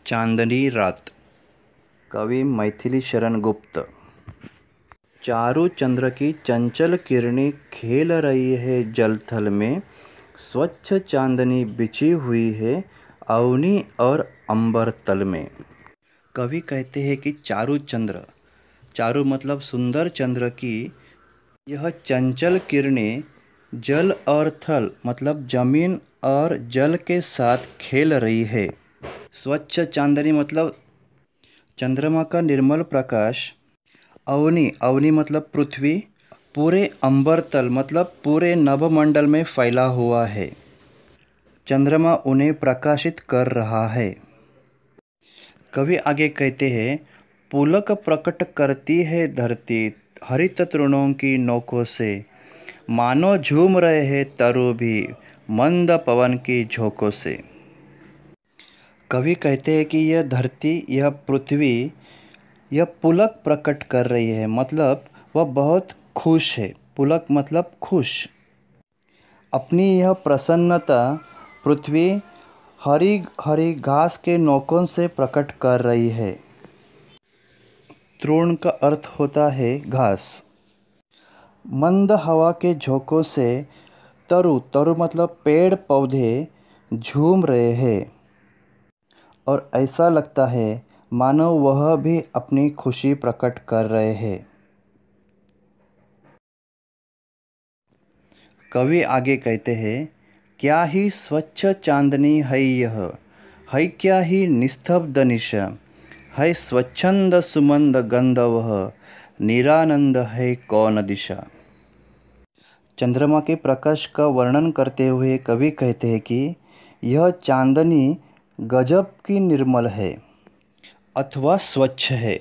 चांदनी रात। कवि मैथिली शरण गुप्त। चारू चंद्र की चंचल किरणें खेल रही है जल थल में। स्वच्छ चांदनी बिछी हुई है अवनी और अंबर तल में। कवि कहते हैं कि चारू चंद्र, चारू मतलब सुंदर चंद्र की यह चंचल किरणें जल और थल मतलब जमीन और जल के साथ खेल रही है। स्वच्छ चांदनी मतलब चंद्रमा का निर्मल प्रकाश। अवनी, अवनी मतलब पृथ्वी पूरे अंबर तल मतलब पूरे नभमंडल में फैला हुआ है। चंद्रमा उन्हें प्रकाशित कर रहा है। कवि आगे कहते हैं, पुलक प्रकट करती है धरती हरित तृणों की नोकों से। मानो झूम रहे हैं तरु भी मंद पवन की झोंकों से। कवि कहते हैं कि यह धरती, यह पृथ्वी, यह पुलक प्रकट कर रही है मतलब वह बहुत खुश है। पुलक मतलब खुश। अपनी यह प्रसन्नता पृथ्वी हरी हरी घास के नोकों से प्रकट कर रही है। तृण का अर्थ होता है घास। मंद हवा के झोंकों से तरु, तरु मतलब पेड़ पौधे झूम रहे हैं और ऐसा लगता है मानो वह भी अपनी खुशी प्रकट कर रहे हैं। कवि आगे कहते हैं, क्या ही स्वच्छ चांदनी है यह, है क्या ही निस्तब्ध निशा। है स्वच्छंद सुमंद गंध वह, निरानंद है कौन दिशा। चंद्रमा के प्रकाश का वर्णन करते हुए कवि कहते हैं कि यह चांदनी गजब की निर्मल है अथवा स्वच्छ है।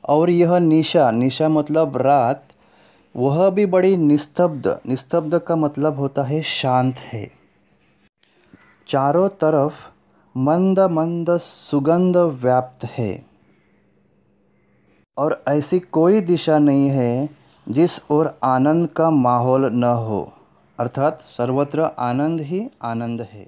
और यह निशा, निशा मतलब रात, वह भी बड़ी निस्तब्ध, निस्तब्ध का मतलब होता है शांत है। चारों तरफ मंद मंद सुगंध व्याप्त है और ऐसी कोई दिशा नहीं है जिस ओर आनंद का माहौल न हो, अर्थात सर्वत्र आनंद ही आनंद है।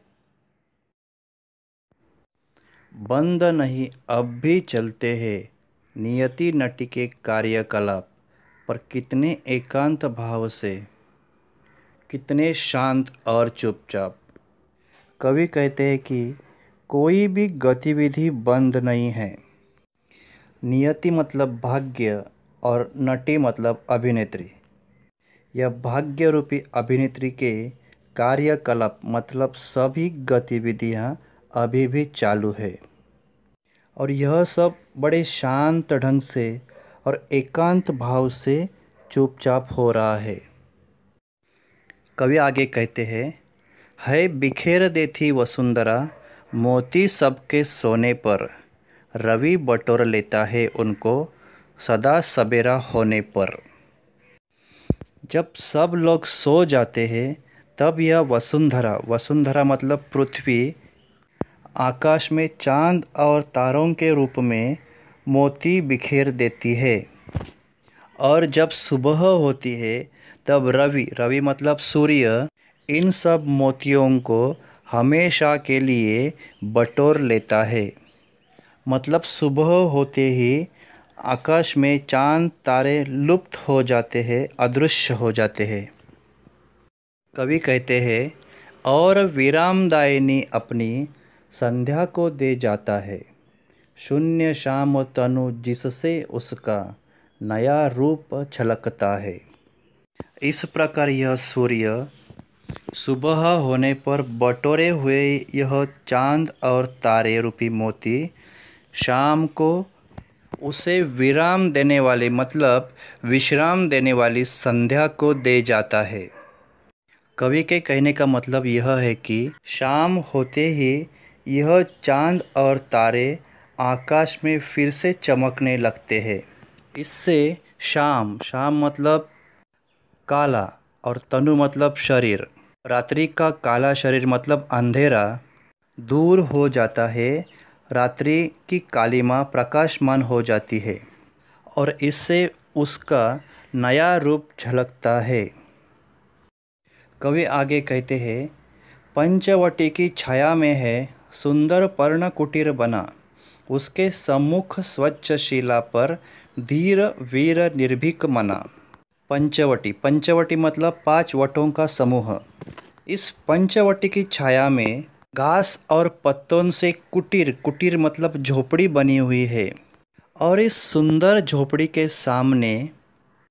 बंद नहीं अब भी चलते हैं नियति नटी के कार्यकलाप, पर कितने एकांत भाव से, कितने शांत और चुपचाप। कवि कहते हैं कि कोई भी गतिविधि बंद नहीं है। नियति मतलब भाग्य और नटी मतलब अभिनेत्री। यह भाग्य रूपी अभिनेत्री के कार्यकलाप मतलब सभी गतिविधियां अभी भी चालू है और यह सब बड़े शांत ढंग से और एकांत भाव से चुपचाप हो रहा है। कवि आगे कहते हैं, है बिखेर देती वसुंधरा मोती सबके सोने पर। रवि बटोर लेता है उनको सदा सवेरा होने पर। जब सब लोग सो जाते हैं तब यह वसुंधरा, वसुंधरा मतलब पृथ्वी, आकाश में चांद और तारों के रूप में मोती बिखेर देती है। और जब सुबह होती है तब रवि, रवि मतलब सूर्य, इन सब मोतियों को हमेशा के लिए बटोर लेता है। मतलब सुबह होते ही आकाश में चांद तारे लुप्त हो जाते हैं, अदृश्य हो जाते हैं। कवि कहते हैं, और विरामदायिनी अपनी संध्या को दे जाता है। शून्य शाम तनु जिससे उसका नया रूप छलकता है। इस प्रकार यह सूर्य सुबह होने पर बटोरे हुए यह चांद और तारे रूपी मोती शाम को उसे विराम देने वाली मतलब विश्राम देने वाली संध्या को दे जाता है। कवि के कहने का मतलब यह है कि शाम होते ही यह चांद और तारे आकाश में फिर से चमकने लगते हैं। इससे शाम, शाम मतलब काला और तनु मतलब शरीर, रात्रि का काला शरीर मतलब अंधेरा दूर हो जाता है। रात्रि की कालिमा प्रकाशमान हो जाती है और इससे उसका नया रूप झलकता है। कवि आगे कहते हैं, पंचवटी की छाया में है सुंदर पर्ण कुटीर बना, उसके सम्मुख स्वच्छ शिला पर धीर वीर निर्भीक मना। पंचवटी, पंचवटी मतलब 5 वटों का समूह। इस पंचवटी की छाया में घास और पत्तों से कुटीर, कुटीर मतलब झोपड़ी बनी हुई है। और इस सुंदर झोपड़ी के सामने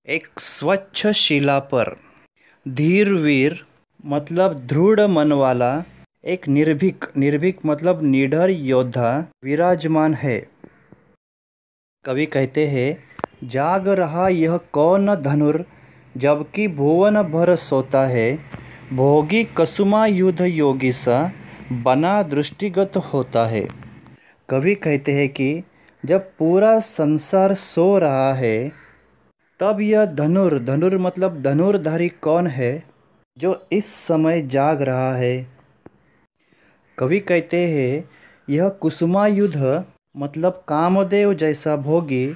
एक स्वच्छ शिला पर धीर वीर मतलब दृढ़ मन वाला एक निर्भीक, निर्भीक मतलब निडर योद्धा विराजमान है। कवि कहते हैं, जाग रहा यह कौन धनुर, जबकि भुवन भर सोता है। भोगी कसुमा युद्ध योगी सा, बना दृष्टिगत होता है। कवि कहते हैं कि जब पूरा संसार सो रहा है, तब यह धनुर, धनुर मतलब धनुर्धारी कौन है जो इस समय जाग रहा है। कवि कहते हैं, यह कुसुमायुध मतलब कामदेव जैसा भोगी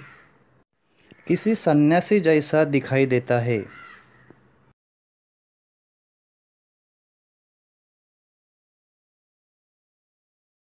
किसी सन्यासी जैसा दिखाई देता है।